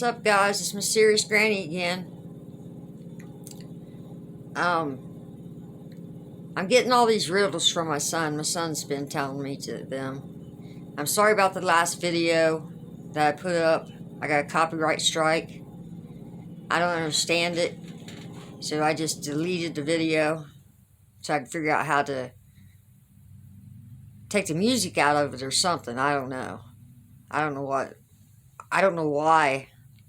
What's up, guys? It's Mysterious Granny again. I'm getting all these riddles from my son. My son's been telling me them. I'm sorry about the last video that I put up. I got a copyright strike. I don't understand it, so I just deleted the video so I can figure out how to take the music out of it or something. I don't know. I don't know what. I don't know why.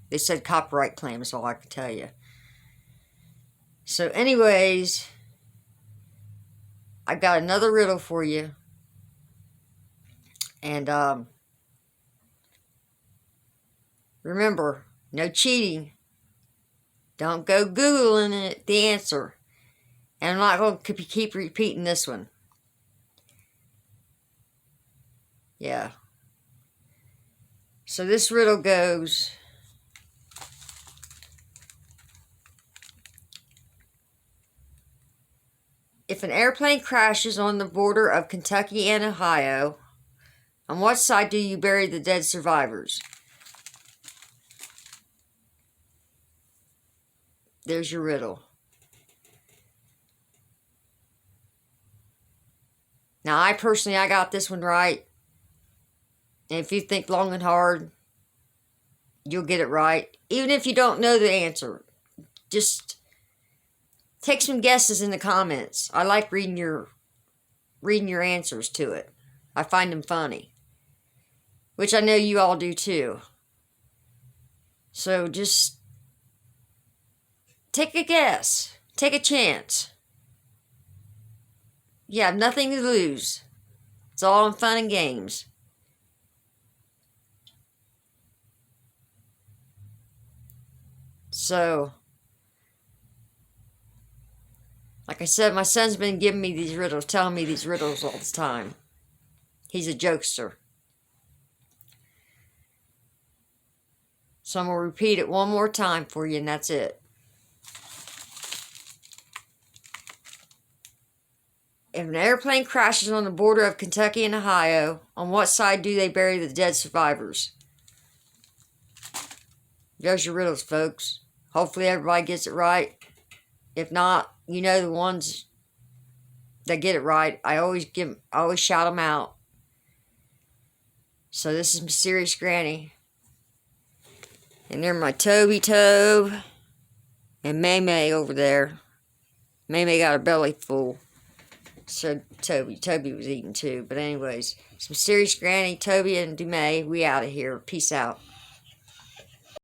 They said copyright claim is all I can tell you. So anyways, I got another riddle for you. And remember, no cheating. Don't go Googling it, the answer. And I'm not going to keep repeating this one. Yeah. So this riddle goes, if an airplane crashes on the border of Kentucky and Ohio, on what side do you bury the dead survivors? There's your riddle. Now, I got this one right. And if you think long and hard, you'll get it right. Even if you don't know the answer, just take some guesses in the comments. I like reading your answers to it. I find them funny, which I know you all do too. So just take a guess. Take a chance. You have nothing to lose. It's all in fun and games. So, like I said, my son's been giving me these riddles, telling me these riddles all the time. He's a jokester. So I'm going to repeat it one more time for you, and that's it. If an airplane crashes on the border of Kentucky and Ohio, on what side do they bury the dead survivors? There's your riddles, folks. Hopefully everybody gets it right. If not, you know the ones that get it right. I always shout them out. So this is Mysterious Granny. And they're my Toby and May May over there. May May got her belly full. So Toby was eating too. But anyways, it's Mysterious Granny, Toby, and Dumay. We out of here. Peace out.